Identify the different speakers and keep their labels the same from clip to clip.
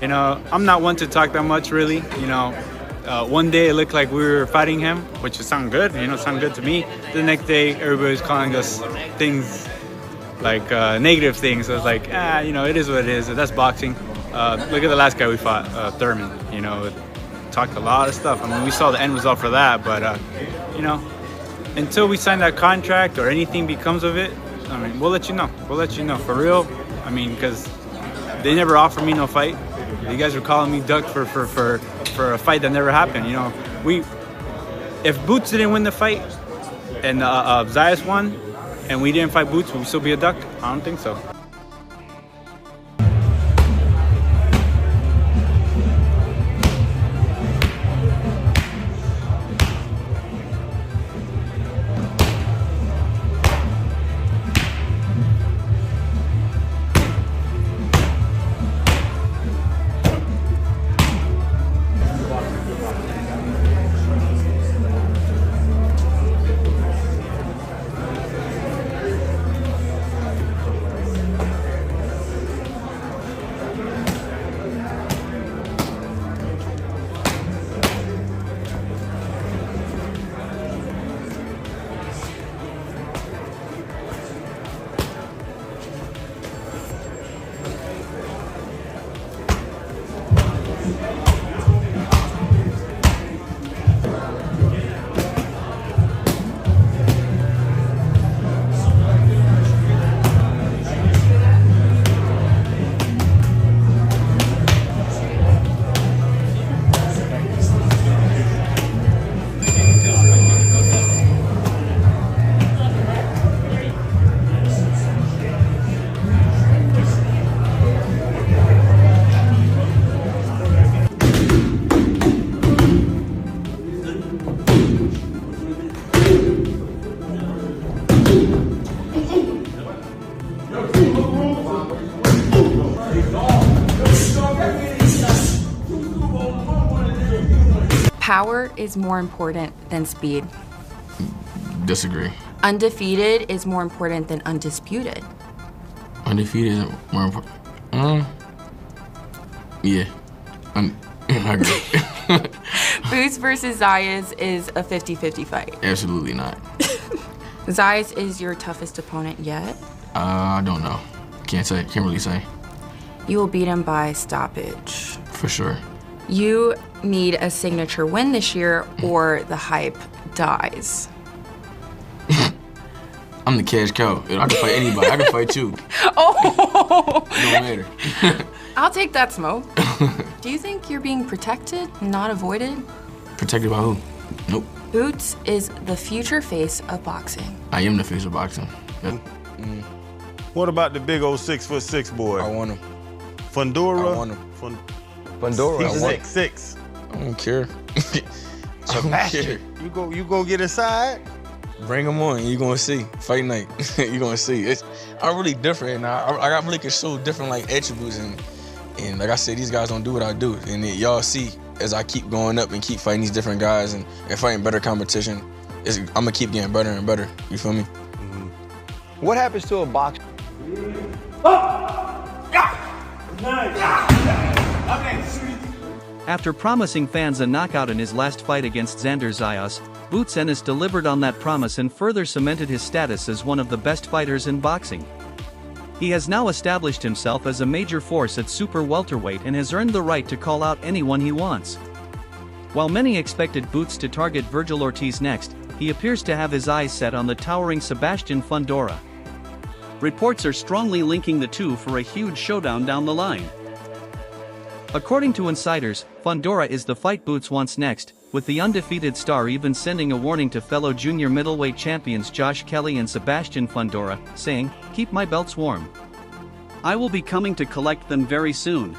Speaker 1: You know, I'm not one to talk that much, really. You know, one day it looked like we were fighting him, which would sound good. You know, sound good to me. The next day, everybody's calling us things like negative things. I was like, you know, it is what it is. That's boxing. Look at the last guy we fought, Thurman. You know, talked a lot of stuff. I mean, we saw the end result for that, but you know, until we sign that contract or anything becomes of it, I mean, we'll let you know. We'll let you know for real. I mean, because they never offered me no fight. You guys were calling me duck for a fight that never happened. You know, if Boots didn't win the fight and Zayas won, and we didn't fight Boots, would we still be a duck? I don't think so.
Speaker 2: Power is more important than speed.
Speaker 3: Disagree.
Speaker 2: Undefeated is more important than undisputed.
Speaker 3: Undefeated is more important. Yeah. I agree.
Speaker 2: Boots versus Zayas is a 50-50 fight.
Speaker 3: Absolutely not.
Speaker 2: Zayas is your toughest opponent yet?
Speaker 3: I don't know. Can't say. Can't really say.
Speaker 2: You will beat him by stoppage.
Speaker 3: For sure.
Speaker 2: You need a signature win this year or the hype dies.
Speaker 3: I'm the cash cow. I can fight anybody. I can fight you.
Speaker 2: Oh!
Speaker 3: It don't matter.
Speaker 2: I'll take that smoke. Do you think you're being protected, not avoided?
Speaker 3: Protected by who? Nope.
Speaker 2: Boots is the future face of boxing.
Speaker 3: I am the face of boxing. Yep.
Speaker 4: What about the big old 6'6" boy?
Speaker 5: I want him.
Speaker 4: Fundora?
Speaker 5: I want him. Fundora.
Speaker 4: He's 6'6".
Speaker 3: I don't care.
Speaker 4: Sebastian, you go get inside?
Speaker 5: Bring him on. You gonna see. Fight night. You gonna see. I'm really different, and I really can show different like attributes, and like I said, these guys don't do what I do, and y'all see as I keep going up and keep fighting these different guys and fighting better competition, I'm gonna keep getting better and better. You feel me?
Speaker 6: What happens to a boxer?
Speaker 7: After promising fans a knockout in his last fight against Xander Zayas, Boots Ennis delivered on that promise and further cemented his status as one of the best fighters in boxing. He has now established himself as a major force at super welterweight and has earned the right to call out anyone he wants. While many expected Boots to target Virgil Ortiz next, he appears to have his eyes set on the towering Sebastian Fundora. Reports are strongly linking the two for a huge showdown down the line. According to insiders, Fundora is the fight Boots wants next, with the undefeated star even sending a warning to fellow junior middleweight champions Josh Kelly and Sebastian Fundora, saying, "Keep my belts warm. I will be coming to collect them very soon."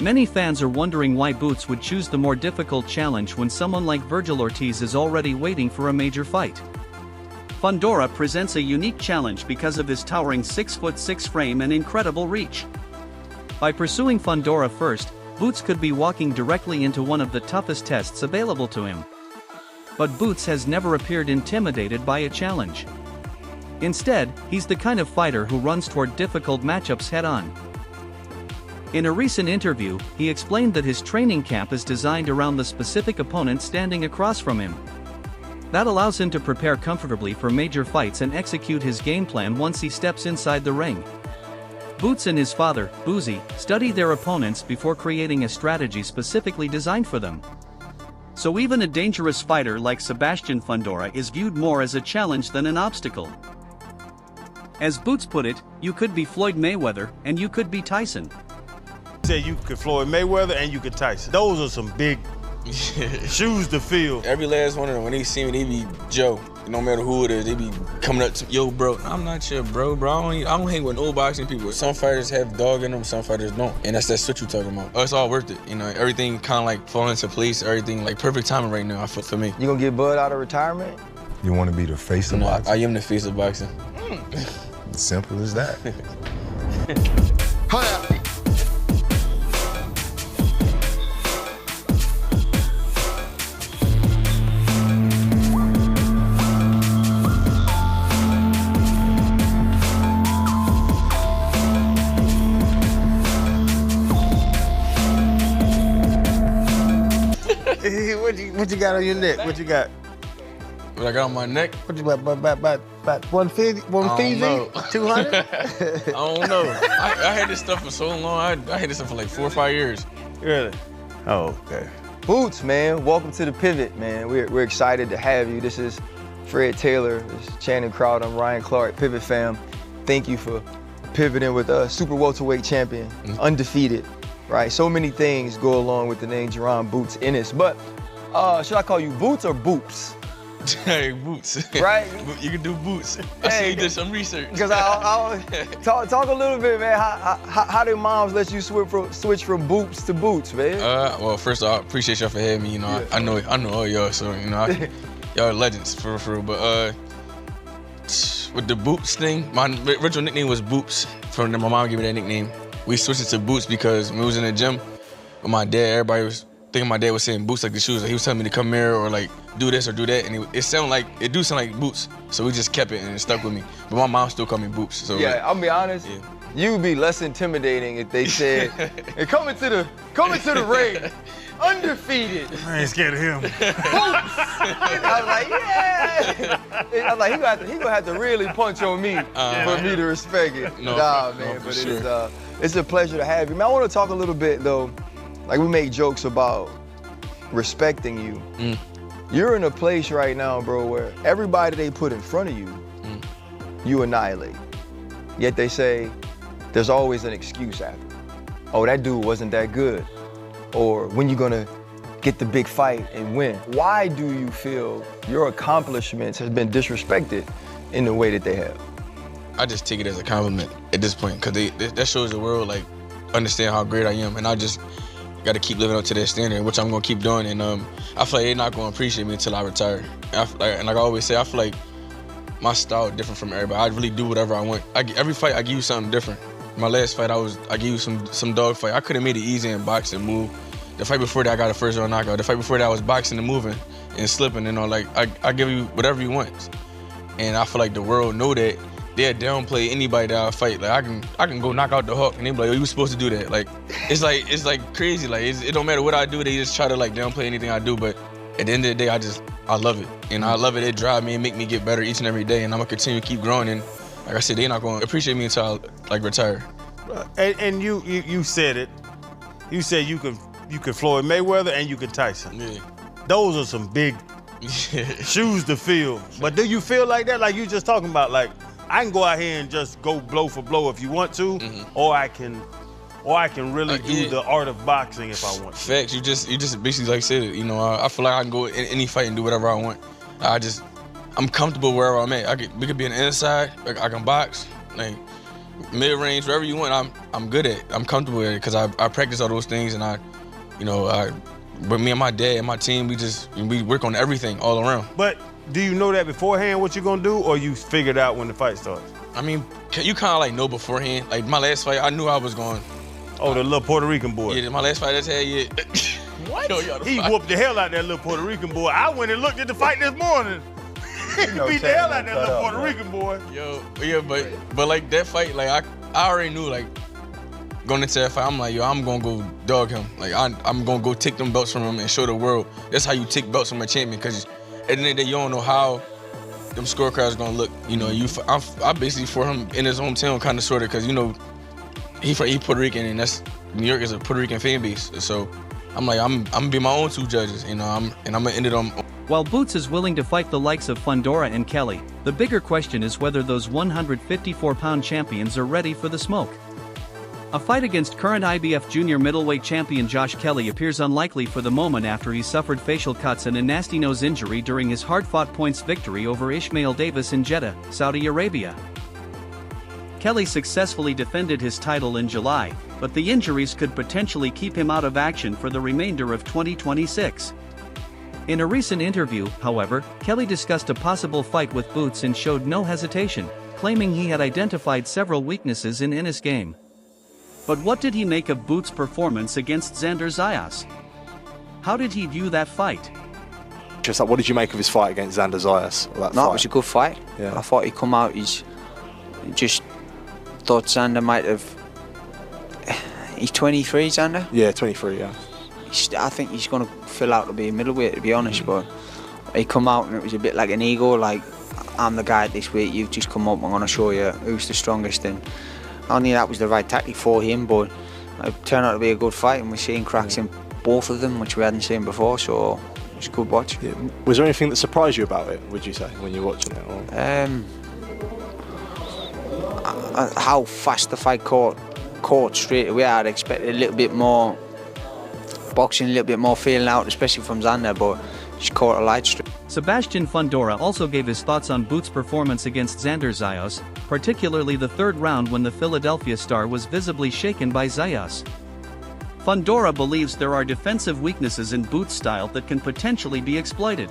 Speaker 7: Many fans are wondering why Boots would choose the more difficult challenge when someone like Virgil Ortiz is already waiting for a major fight. Fundora presents a unique challenge because of his towering 6'6" frame and incredible reach. By pursuing Fundora first, Boots could be walking directly into one of the toughest tests available to him. But Boots has never appeared intimidated by a challenge. Instead, he's the kind of fighter who runs toward difficult matchups head-on. In a recent interview, he explained that his training camp is designed around the specific opponent standing across from him. That allows him to prepare comfortably for major fights and execute his game plan once he steps inside the ring. Boots and his father, Boozy, study their opponents before creating a strategy specifically designed for them. So even a dangerous fighter like Sebastian Fundora is viewed more as a challenge than an obstacle. As Boots put it, you could be Floyd Mayweather, and you could be Tyson.
Speaker 4: Say you could Floyd Mayweather and you could Tyson. Those are some big shoes to fill.
Speaker 5: Every last one of them, when they see me, they be Joe. No matter who it is, they be coming up to me, yo, bro. I'm not your bro. I don't hang with no boxing people. Some fighters have dog in them, some fighters don't. And that's what you're talking about. It's all worth it. You know, everything kind of like falling into place, everything like perfect timing right now, I feel, for me.
Speaker 6: You gonna get Bud out of retirement?
Speaker 8: You want to be the face of boxing?
Speaker 5: I am the face of boxing.
Speaker 8: Simple as that.
Speaker 4: What you got on your neck? What you got?
Speaker 5: What I got on my neck?
Speaker 4: What you got? About 150? 200?
Speaker 5: I don't know. I had this stuff for so long. I had this stuff for like 4 or 5 years.
Speaker 4: Really? Oh, okay.
Speaker 6: Boots, man, welcome to the Pivot, man. We're excited to have you. This is Fred Taylor, this is Channing Crowd, I'm Ryan Clark, Pivot fam. Thank you for pivoting with us. Super welterweight champion, undefeated, right? So many things go along with the name Jaron Boots Ennis, but should I call you Boots or Boops?
Speaker 5: Hey, Boots.
Speaker 6: Right?
Speaker 5: You can do Boots. I see you did some research.
Speaker 6: Because I talk a little bit, man. How did moms let you switch from Boots to Boots, man?
Speaker 5: Well, first of all, I appreciate y'all for having me. You know, yeah. I know all y'all, so you know, y'all are legends for real. But with the Boots thing, my original nickname was Boops. My mom gave me that nickname. We switched it to Boots because when we was in the gym with my dad, everybody was thinking my dad was saying Boots like the shoes. Like he was telling me to come here or like do this or do that, and it do sound like Boots. So we just kept it and it stuck with me. But my mom still called me Boots. So
Speaker 6: yeah,
Speaker 5: like,
Speaker 6: I'll be honest. Yeah. You'd be less intimidating if they said, "Hey, coming to the ring, undefeated."
Speaker 4: I ain't scared of him.
Speaker 6: Boots. I was like, yeah. I was like, he gonna have to really punch on me for me to respect it.
Speaker 5: No,
Speaker 6: man,
Speaker 5: no,
Speaker 6: but
Speaker 5: sure.
Speaker 6: It's a pleasure to have you. Man, I want to talk a little bit though. Like we make jokes about respecting you. You're in a place right now, bro, where everybody they put in front of you, you annihilate. Yet they say there's always an excuse after. Oh, that dude wasn't that good. Or when you gonna get the big fight and win? Why do you feel your accomplishments has been disrespected in the way that they have?
Speaker 5: I just take it as a compliment at this point, because that shows the world, like, understand how great I am, and I just got to keep living up to that standard, which I'm gonna keep doing. And I feel like they're not gonna appreciate me until I retire. And like I always say, I feel like my style is different from everybody. I really do whatever I want. Every fight, I give you something different. My last fight, I give you some dog fight. I could have made it easy in boxing, move. The fight before that, I got a first round knockout. The fight before that, I was boxing and moving and slipping, you know, like I give you whatever you want. And I feel like the world know that. They'll downplay anybody that I fight. Like I can go knock out the Hawk, and they be like, "Oh, you were supposed to do that." Like it's like crazy. Like it don't matter what I do, they just try to like downplay anything I do. But at the end of the day, I love it, and I love it. It drives me and make me get better each and every day, and I'm gonna continue to keep growing. And like I said, they're not gonna appreciate me until I like retire.
Speaker 4: And you said it. You said you can Floyd Mayweather and you can Tyson.
Speaker 5: Yeah.
Speaker 4: Those are some big shoes to fill. But do you feel like that? Like you just talking about like, I can go out here and just go blow for blow if you want to, or I can really do the art of boxing if I want to.
Speaker 5: Facts. You just basically like said it. You know, I feel like I can go in any fight and do whatever I want. I'm comfortable wherever I'm at. We could be on the inside. I can box. Like mid-range, wherever you want, I'm good at. I'm comfortable at it because I practice all those things, and but me and my dad and my team, we work on everything all around.
Speaker 4: But do you know that beforehand what you're gonna do, or you figured out when the fight starts?
Speaker 5: I mean, you kind of like know beforehand. Like my last fight, I knew I was going.
Speaker 4: Oh, the little Puerto Rican boy.
Speaker 5: Yeah, my last fight I just had, yeah.
Speaker 4: What? He whooped the hell out of that little Puerto Rican boy. I went and looked at the fight this morning. He beat the hell out of that little Puerto Rican boy.
Speaker 5: Yo, yeah, but like that fight, like I already knew, like going into that fight, I'm like, yo, I'm gonna go dog him. Like I'm gonna go take them belts from him and show the world. That's how you take belts from a champion, because at the end of the day, you don't know how them scorecards gonna look. You know, I basically for him in his hometown, kind of sorta, because he Puerto Rican, and that's New York is a Puerto Rican fan base. So I'm like, I'm gonna be my own two judges, and I'm gonna end it on.
Speaker 7: While Boots is willing to fight the likes of Fundora and Kelly, the bigger question is whether those 154-pound champions are ready for the smoke. A fight against current IBF junior middleweight champion Josh Kelly appears unlikely for the moment after he suffered facial cuts and a nasty nose injury during his hard-fought points victory over Ishmael Davis in Jeddah, Saudi Arabia. Kelly successfully defended his title in July, but the injuries could potentially keep him out of action for the remainder of 2026. In a recent interview, however, Kelly discussed a possible fight with Boots and showed no hesitation, claiming he had identified several weaknesses in Ennis' game. But what did he make of Boots' performance against Xander Zayas? How did he view that fight?
Speaker 9: Just like, what did you make of his fight against Xander Zayas?
Speaker 10: It was a good fight.
Speaker 9: Yeah.
Speaker 10: I thought he'd come out, he's just thought Xander might have... He's 23, Xander?
Speaker 9: Yeah, 23, yeah.
Speaker 10: I think he's going to fill out to be a middleweight, to be honest, but he come out and it was a bit like an ego, like, I'm the guy this week, you've just come up, I'm going to show you who's the strongest. And I knew that was the right tactic for him, but it turned out to be a good fight, and we're seeing cracks in both of them, which we hadn't seen before, so it's a good watch.
Speaker 9: Yeah. Was there anything that surprised you about it, would you say, when you were watching it? Or?
Speaker 10: How fast the fight caught straight away. I'd expected a little bit more boxing, a little bit more feeling out, especially from Xander, but just caught a light straight.
Speaker 7: Sebastian Fundora also gave his thoughts on Boots' performance against Xander Zayas, particularly the third round when the Philadelphia star was visibly shaken by Zayas. Fundora believes there are defensive weaknesses in Boots' style that can potentially be exploited.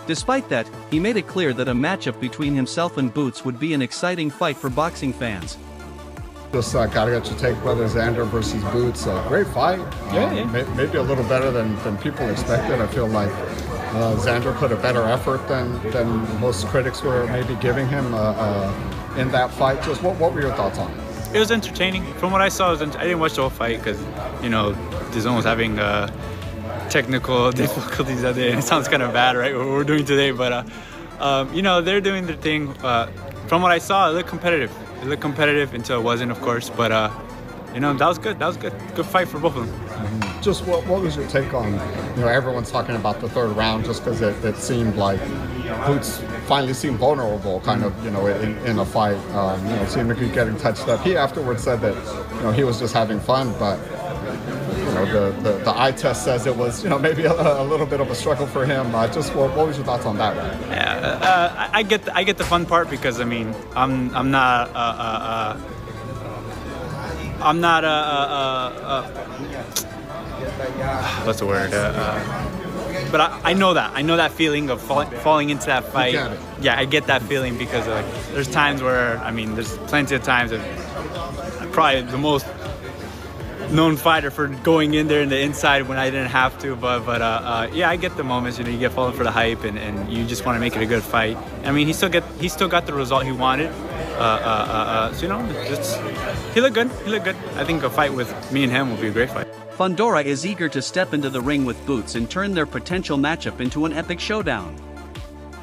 Speaker 7: Despite that, he made it clear that a matchup between himself and Boots would be an exciting fight for boxing fans.
Speaker 11: Just gotta get your take whether Xander versus Boots. Great fight. Maybe a little better than people expected. I feel like Xander put a better effort than most critics were maybe giving him in that fight. Just what were your thoughts on it?
Speaker 1: It was entertaining. From what I saw, I didn't watch the whole fight because, the zone was having technical difficulties that day. It sounds kind of bad, right, what we're doing today, but they're doing their thing. From what I saw, it looked competitive. It looked competitive until it wasn't, of course, but that was good. That was good. Good fight for both of them.
Speaker 11: Mm-hmm. Just what was your take on, everyone's talking about the third round just because it seemed like Boots finally seemed vulnerable, kind of, in a fight. Seemed like he was getting touched up. He afterwards said that, he was just having fun, but the eye test says it was, maybe a little bit of a struggle for him. Just what was your thoughts on that?
Speaker 1: Yeah, I get the fun part because I'm not what's the word? But I know that feeling of falling into that fight. Yeah, I get that feeling because there's times where there's plenty of times of probably the most known fighter for going in there in the inside when I didn't have to, but I get the moments. You get falling for the hype and you just want to make it a good fight. He still got the result he wanted. He looked good. I think a fight with me and him will be a great fight.
Speaker 7: Fundora is eager to step into the ring with Boots and turn their potential matchup into an epic showdown.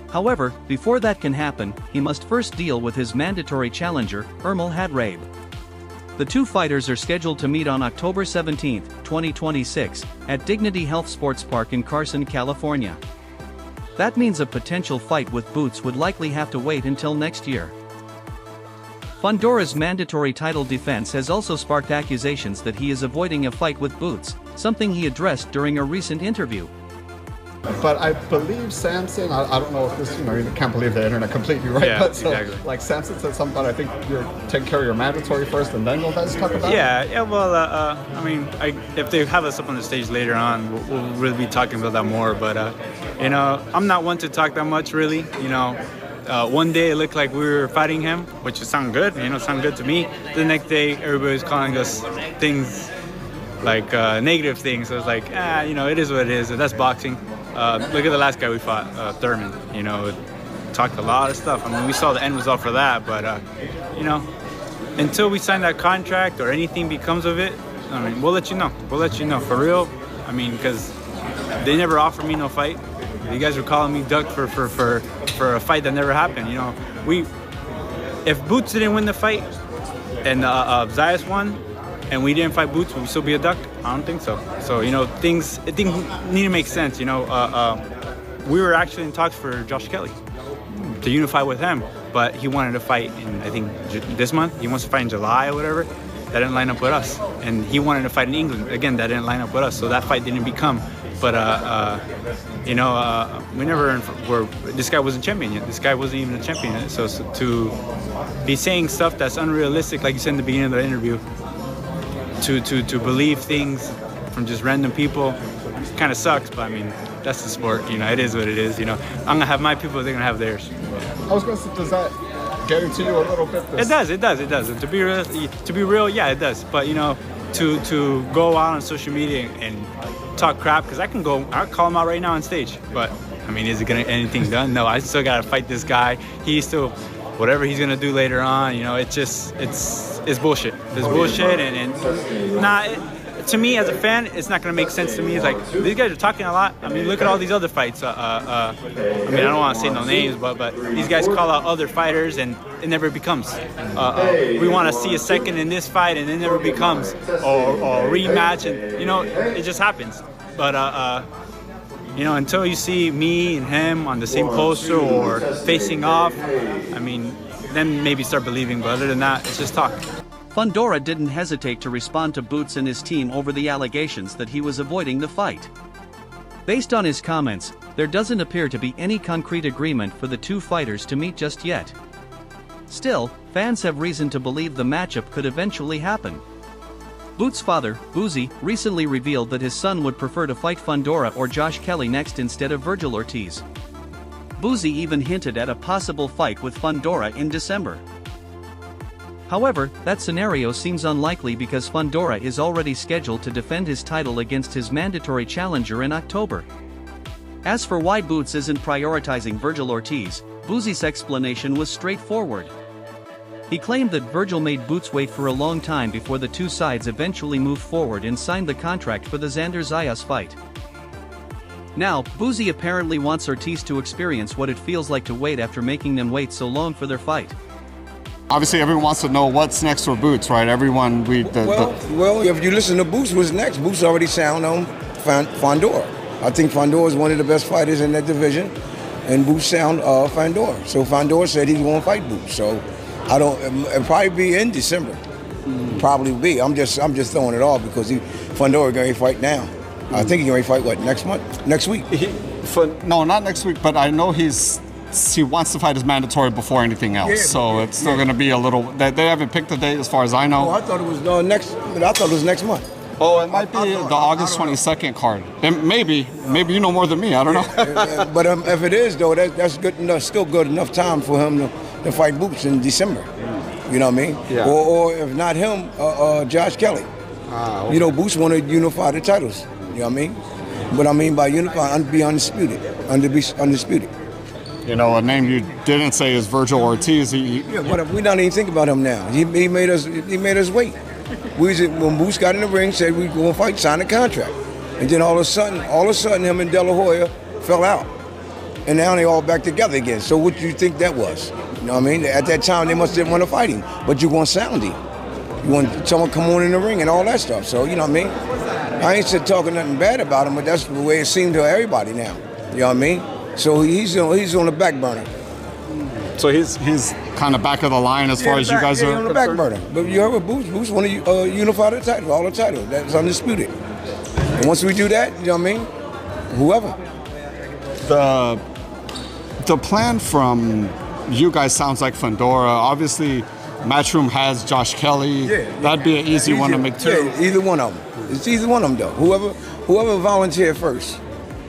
Speaker 7: However, before that can happen, he must first deal with his mandatory challenger, Ermal Hadrabe. The two fighters are scheduled to meet on October 17, 2026, at Dignity Health Sports Park in Carson, California. That means a potential fight with Boots would likely have to wait until next year. Fundora's mandatory title defense has also sparked accusations that he is avoiding a fight with Boots, something he addressed during a recent interview.
Speaker 11: But I believe Samson, I don't know if this, you can't believe the internet completely, right?
Speaker 1: Yeah,
Speaker 11: but so,
Speaker 1: exactly.
Speaker 11: Like Samson said something about, I think you're taking care of your mandatory first and then you'll guys talk about it?
Speaker 1: Yeah, well, I mean, if they have us up on the stage later on, we'll really be talking about that more. But, I'm not one to talk that much, really. One day it looked like we were fighting him, which would sound good, sound good to me. The next day, everybody's calling us things like negative things. So it's like, it is what it is. That's boxing. Look at the last guy we fought, Thurman. Talked a lot of stuff. I mean, we saw the end result for that, but until we sign that contract or anything becomes of it, I mean, we'll let you know. We'll let you know for real. I mean, because they never offered me no fight. You guys were calling me duck for a fight that never happened. If Boots didn't win the fight and Zayas won, and we didn't fight Boots, would we still be a duck? I don't think so. So, things need to make sense. We were actually in talks for Josh Kelly to unify with him, but he wanted to fight in, I think, this month. He wants to fight in July or whatever. That didn't line up with us. And he wanted to fight in England. Again, that didn't line up with us. So that fight didn't become. But, we never were, this guy wasn't champion yet. This guy wasn't even a champion yet. So to be saying stuff that's unrealistic, like you said in the beginning of the interview, to believe things from just random people kind of sucks, but I mean, that's the sport, it is what it is, I'm gonna have my people, they're gonna have theirs.
Speaker 11: I was gonna say, does that get into you a little bit?
Speaker 1: It does. And to be real, yeah, it does. But to go out on social media and talk crap, because I'll call him out right now on stage, but I mean, is it gonna get anything done? No, I still gotta fight this guy. He's still, whatever he's gonna do later on, it's bullshit. It's bullshit, to me as a fan, it's not gonna make sense to me. It's like, these guys are talking a lot. I mean, look at all these other fights. I don't want to say no names, but these guys call out other fighters, and it never becomes. We want to see a second in this fight, and it never becomes, or rematch, and it just happens. But until you see me and him on the same poster or facing off, I mean, then maybe start believing. But other than that, it's just talk.
Speaker 7: Fundora didn't hesitate to respond to Boots and his team over the allegations that he was avoiding the fight. Based on his comments, there doesn't appear to be any concrete agreement for the two fighters to meet just yet. Still, fans have reason to believe the matchup could eventually happen. Boots' father, Boozy, recently revealed that his son would prefer to fight Fundora or Josh Kelly next instead of Virgil Ortiz. Boozy even hinted at a possible fight with Fundora in December. However, that scenario seems unlikely because Fundora is already scheduled to defend his title against his mandatory challenger in October. As for why Boots isn't prioritizing Virgil Ortiz, Boozy's explanation was straightforward. He claimed that Virgil made Boots wait for a long time before the two sides eventually moved forward and signed the contract for the Xander Zayas fight. Now, Boozy apparently wants Ortiz to experience what it feels like to wait after making them wait so long for their fight.
Speaker 11: Obviously, everyone wants to know what's next for Boots, right? Everyone,
Speaker 12: Well, if you listen to Boots, what's next? Boots already sound on Fundora. I think Fundora is one of the best fighters in that division, and Boots sound Fundora. So Fundora said he's going to fight Boots. So it'll probably be in December. Probably be. I'm just throwing it off because Fundora going to fight now. I think he's going to fight next week?
Speaker 11: No, not next week. But I know he wants to fight as mandatory before anything else, so it's still going to be a little. They haven't picked a date, as far as I know.
Speaker 12: Oh, I thought it was next month.
Speaker 11: Oh, it might be the August 22nd card. Maybe you know more than me. I don't know.
Speaker 12: But if it is though, that's good enough. Still good enough time for him to fight Boots in December. You know what I mean?
Speaker 11: Yeah.
Speaker 12: Or if not him, Josh Kelly. Okay. Boots want to unify the titles. You know what I mean? But I mean by unify, be undisputed.
Speaker 11: A name you didn't say is Virgil Ortiz.
Speaker 12: But we don't even think about him now. He made us wait. When Boots got in the ring, said we going to fight, sign a contract, and then all of a sudden, him and De La Hoya fell out, and now they all back together again. So what do you think that was? You know what I mean? At that time, they must didn't want to fight him, but you want sound him. You want someone come on in the ring and all that stuff. So you know what I mean? I ain't talking nothing bad about him, but that's the way it seemed to everybody now. You know what I mean? So he's on the back burner.
Speaker 11: So he's kind of back of the line as far as you guys are
Speaker 12: on the back burner. But you heard what Boots want to unify the title, all the titles. That's undisputed. And once we do that, you know what I mean? Whoever.
Speaker 11: The plan from you guys sounds like Fundora. Obviously, Matchroom has Josh Kelly. That'd be an easy one to make too.
Speaker 12: Yeah, either one of them. It's either one of them though. Whoever volunteered first.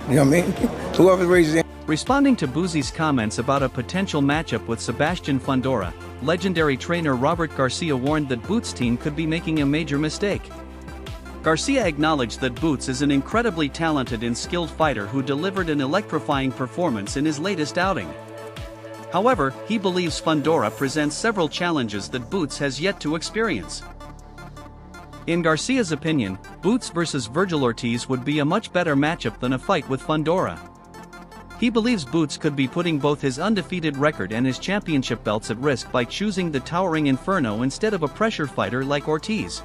Speaker 12: You know what I mean? Whoever raises their
Speaker 7: Responding to Boozy's comments about a potential matchup with Sebastian Fundora, legendary trainer Robert Garcia warned that Boots' team could be making a major mistake. Garcia acknowledged that Boots is an incredibly talented and skilled fighter who delivered an electrifying performance in his latest outing. However, he believes Fundora presents several challenges that Boots has yet to experience. In Garcia's opinion, Boots versus Virgil Ortiz would be a much better matchup than a fight with Fundora. He believes Boots could be putting both his undefeated record and his championship belts at risk by choosing the towering Inferno instead of a pressure fighter like Ortiz.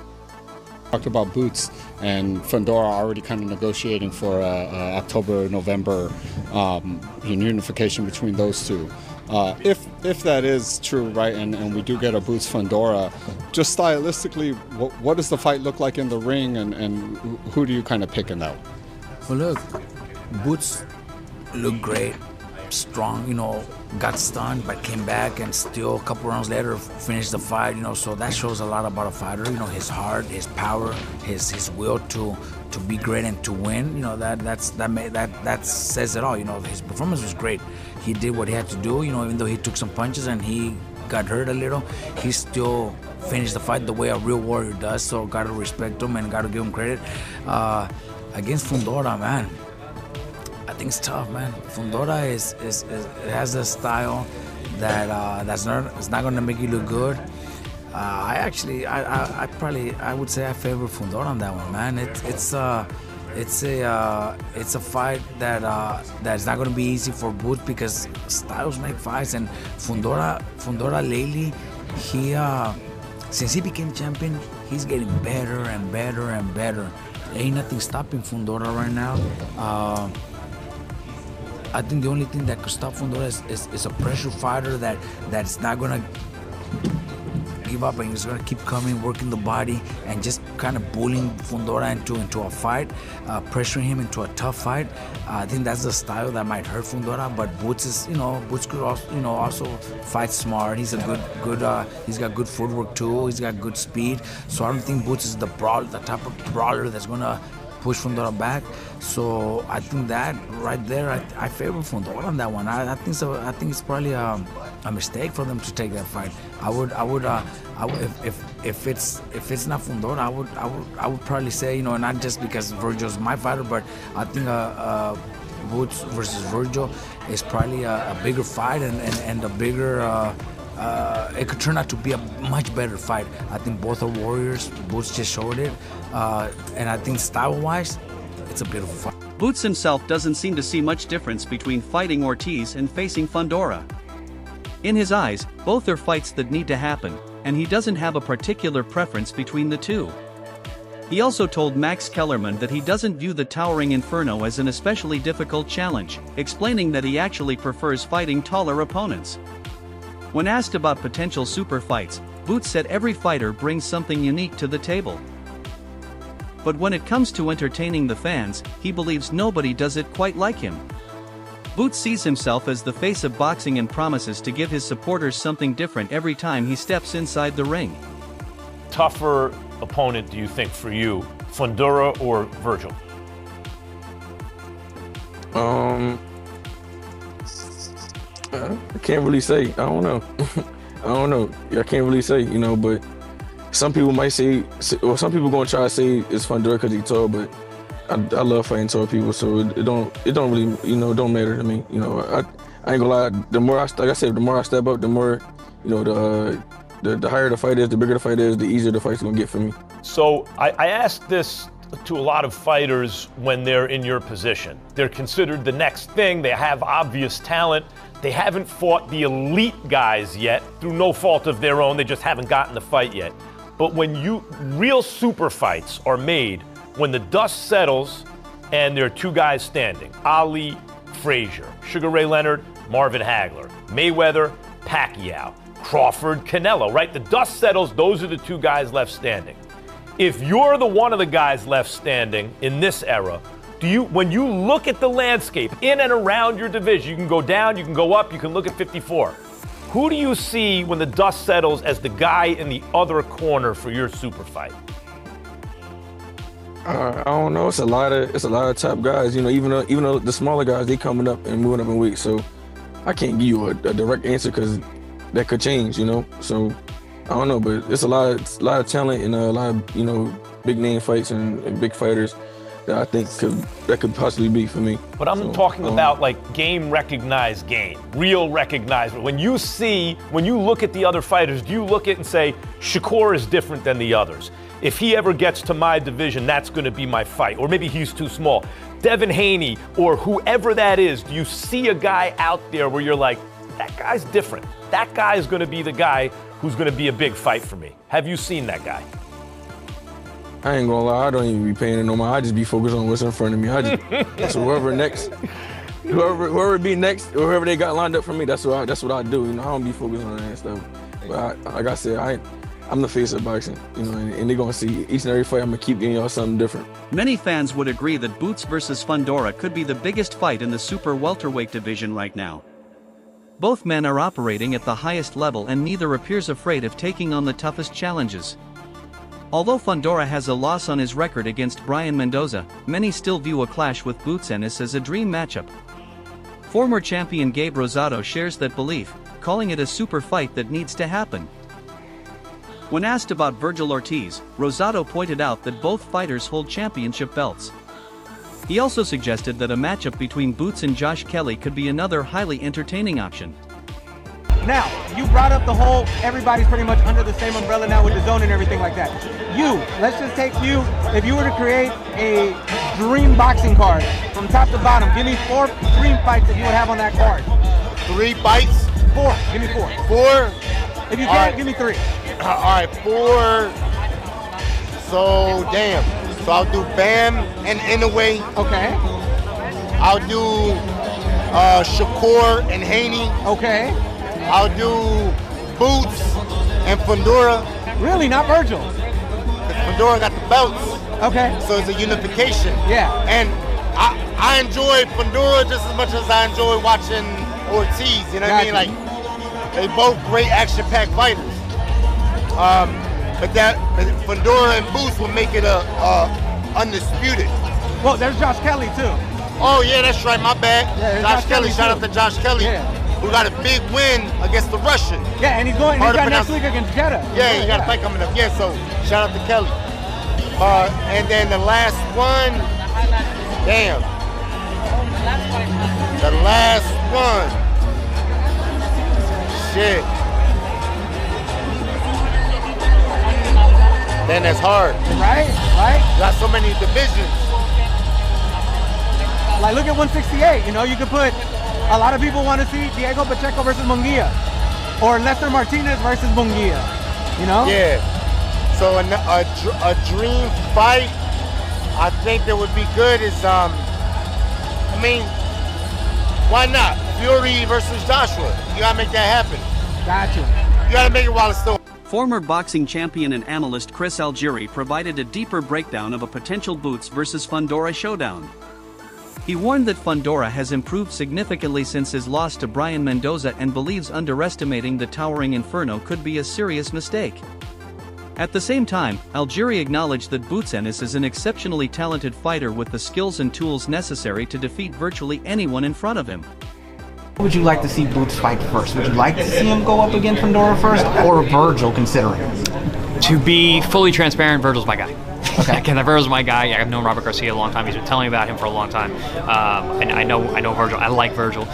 Speaker 11: Talked about Boots and Fundora already kind of negotiating for October, November unification between those two. If that is true, right, and we do get a Boots Fundora, just stylistically, what does the fight look like in the ring, and who do you kind of pick in that?
Speaker 13: Well, look, Boots looked great, strong, got stunned but came back and still a couple rounds later finished the fight, so that shows a lot about a fighter, his heart, his power, his will to be great and to win, that says it all. His performance was great. He did what he had to do, even though he took some punches and he got hurt a little, he still finished the fight the way a real warrior does, so gotta respect him and gotta give him credit. Against Fundora, man, I think it's tough, man. Fundora has a style that it's not gonna make you look good. I would say I favor Fundora on that one, man. It's a fight that's not gonna be easy for Boots because styles make fights, and Fundora lately, since he became champion, he's getting better and better and better. Ain't nothing stopping Fundora right now. I think the only thing that could stop Fundora is a pressure fighter that's not gonna give up and he's gonna keep coming, working the body, and just kind of bullying Fundora into a fight, pressuring him into a tough fight. I think that's the style that might hurt Fundora. But Boots is, Boots could also, also fight smart. He's he's got good footwork too. He's got good speed. So I don't think Boots is the type of brawler that's gonna push Fundora back. So I think that right there, I favor Fundora on that one. I think so. I think it's probably a mistake for them to take that fight. If it's not Fundora, I would probably say, not just because Virgil's my fighter, but I think Boots versus Virgil is probably a bigger fight and a bigger. It could turn out to be a much better fight. I think both are warriors. Boots just showed it, and I think style-wise, it's a beautiful fight.
Speaker 7: Boots himself doesn't seem to see much difference between fighting Ortiz and facing Fundora. In his eyes, both are fights that need to happen, and he doesn't have a particular preference between the two. He also told Max Kellerman that he doesn't view the towering Inferno as an especially difficult challenge, explaining that he actually prefers fighting taller opponents. When asked about potential super fights, Boots said every fighter brings something unique to the table. But when it comes to entertaining the fans, he believes nobody does it quite like him. Boots sees himself as the face of boxing and promises to give his supporters something different every time he steps inside the ring.
Speaker 14: Tougher opponent do you think for you, Fundora or Virgil?
Speaker 5: I can't really say. I don't know. I can't really say, but some people might say, or some people gonna try to say it's Fundora because he's tall, but I love fighting tall people, so it don't really, don't matter to me. I ain't gonna lie. The more like I said, the more I step up, the more, the higher the fight is, the bigger the fight is, the easier the fight's gonna get for me.
Speaker 14: So I asked this to a lot of fighters when they're in your position. They're considered the next thing. They have obvious talent. They haven't fought the elite guys yet through no fault of their own. They just haven't gotten the fight yet. But when real super fights are made, when the dust settles and there are two guys standing, Ali, Frazier, Sugar Ray Leonard, Marvin Hagler, Mayweather, Pacquiao, Crawford, Canelo, right? The dust settles, those are the two guys left standing. If you're the one of the guys left standing in this era, when you look at the landscape in and around your division, you can go down, you can go up, you can look at 54. Who do you see when the dust settles as the guy in the other corner for your super fight?
Speaker 5: I don't know. It's a lot of top guys. You know, even though the smaller guys, they coming up and moving up in weight. So I can't give you a direct answer because that could change. You know, so I don't know. But it's a lot of talent and a lot of big name fights and big fighters that I think could possibly be for me.
Speaker 14: But I'm talking about like game recognized game, real recognized. When you look at the other fighters, do you look at it and say, Shakur is different than the others? If he ever gets to my division, that's going to be my fight. Or maybe he's too small. Devin Haney or whoever that is, do you see a guy out there where you're like, that guy's different. That guy is going to be the guy who's going to be a big fight for me. Have you seen that guy?
Speaker 5: I ain't gonna lie, I don't even be paying it no mind. I just be focused on what's in front of me. So whoever be next, or whoever they got lined up for me, that's what I do. You know, I don't be focused on that and stuff. But like I said, I'm the face of boxing, you know, and they're gonna see each and every fight. I'm gonna keep giving y'all something different.
Speaker 7: Many fans would agree that Boots versus Fundora could be the biggest fight in the super welterweight division right now. Both men are operating at the highest level and neither appears afraid of taking on the toughest challenges. Although Fundora has a loss on his record against Brian Mendoza, many still view a clash with Boots Ennis as a dream matchup. Former champion Gabe Rosado shares that belief, calling it a super fight that needs to happen. When asked about Virgil Ortiz, Rosado pointed out that both fighters hold championship belts. He also suggested that a matchup between Boots and Josh Kelly could be another highly entertaining option.
Speaker 15: Now, you brought up the whole, everybody's pretty much under the same umbrella now with the zone and everything like that. Let's just take you, if you were to create a dream boxing card from top to bottom, give me 4 dream fights that you would have on that card.
Speaker 16: 3 fights?
Speaker 15: 4, give me 4.
Speaker 16: 4?
Speaker 15: If you can't, give me 3.
Speaker 16: All right, 4. So, damn. So I'll do Bam and Inouye.
Speaker 15: Okay.
Speaker 16: I'll do Shakur and Haney.
Speaker 15: Okay.
Speaker 16: I'll do Boots and Fundora.
Speaker 15: Really, not Virgil?
Speaker 16: Because Fundora got the belts.
Speaker 15: Okay.
Speaker 16: So it's a unification.
Speaker 15: Yeah.
Speaker 16: And I enjoy Fundora just as much as I enjoy watching Ortiz. You know what I mean? Like, they both great action-packed fighters. But Fundora and Boots will make it undisputed.
Speaker 15: Well, there's Josh Kelly too.
Speaker 16: Oh yeah, that's right. My bad. Yeah, Josh Kelly. Shout out to Josh Kelly, who got a big win against the Russian.
Speaker 15: Yeah, and he's got next week against Jeddah.
Speaker 16: Yeah, he got a fight coming up. Yeah, so shout out to Kelly. And then the last one, damn. The last one. Shit. Then that's hard.
Speaker 15: Right?
Speaker 16: Got so many divisions.
Speaker 15: Like, look at 168, you know, you could put, a lot of people want to see Diego Pacheco versus Munguia, or Lester Martinez versus Munguia, you know?
Speaker 16: Yeah. So a dream fight, I think that would be good is, I mean, why not? Fury versus Joshua. You gotta make that happen.
Speaker 15: Gotcha.
Speaker 16: You gotta make it while it's still.
Speaker 7: Former boxing champion and analyst Chris Algieri provided a deeper breakdown of a potential Boots versus Fundora showdown. He warned that Fundora has improved significantly since his loss to Brian Mendoza and believes underestimating the towering Inferno could be a serious mistake. At the same time, Algieri acknowledged that Boots Ennis is an exceptionally talented fighter with the skills and tools necessary to defeat virtually anyone in front of him.
Speaker 15: Would you like to see Boots fight first? Would you like to see him go up against Fundora first, or Virgil, considering?
Speaker 17: To be fully transparent, Virgil's my guy. Okay. Virgil's my guy. I've known Robert Garcia a long time. He's been telling me about him for a long time. And I know Virgil. I like Virgil.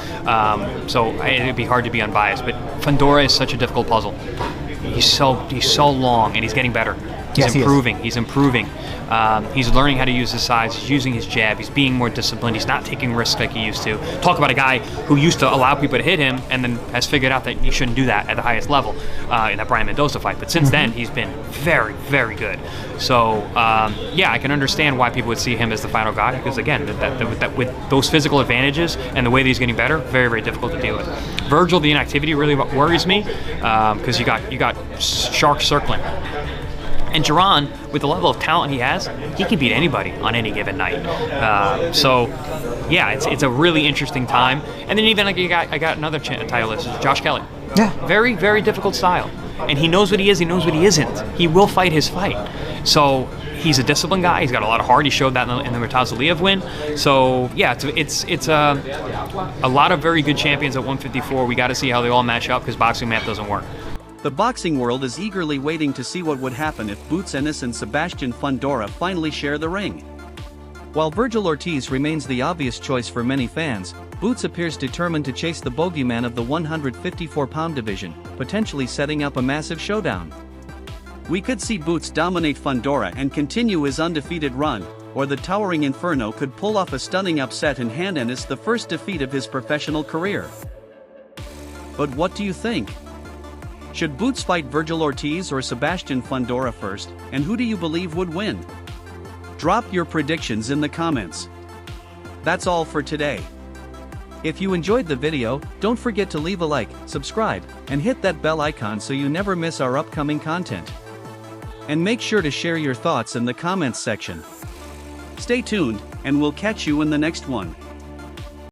Speaker 17: So it'd be hard to be unbiased. But Fundora is such a difficult puzzle. He's so long, and he's getting better. He's improving. He's improving. He's learning how to use his size. He's using his jab. He's being more disciplined. He's not taking risks like he used to. Talk about a guy who used to allow people to hit him and then has figured out that you shouldn't do that at the highest level in that Brian Mendoza fight. But since then, he's been very, very good. So, yeah, I can understand why people would see him as the final guy because, again, with those physical advantages and the way that he's getting better, very, very difficult to deal with. Virgil, the inactivity really worries me because you got Shark circling. And Jaron, with the level of talent he has, he can beat anybody on any given night. So, yeah, it's a really interesting time. And then even like I got another title list, Josh Kelly.
Speaker 2: Yeah.
Speaker 17: Very, very difficult style. And he knows what he is, he knows what he isn't. He will fight his fight. So he's a disciplined guy. He's got a lot of heart. He showed that in the Murtaza Aliyev win. So yeah, it's a lot of very good champions at 154. We got to see how they all match up because boxing math doesn't work.
Speaker 7: The boxing world is eagerly waiting to see what would happen if Boots Ennis and Sebastian Fundora finally share the ring. While Virgil Ortiz remains the obvious choice for many fans, Boots appears determined to chase the bogeyman of the 154-pound division, potentially setting up a massive showdown. We could see Boots dominate Fundora and continue his undefeated run, or the towering Inferno could pull off a stunning upset and hand Ennis the first defeat of his professional career. But what do you think? Should Boots fight Virgil Ortiz or Sebastian Fundora first, and who do you believe would win? Drop your predictions in the comments. That's all for today. If you enjoyed the video, don't forget to leave a like, subscribe, and hit that bell icon so you never miss our upcoming content. And make sure to share your thoughts in the comments section. Stay tuned, and we'll catch you in the next one.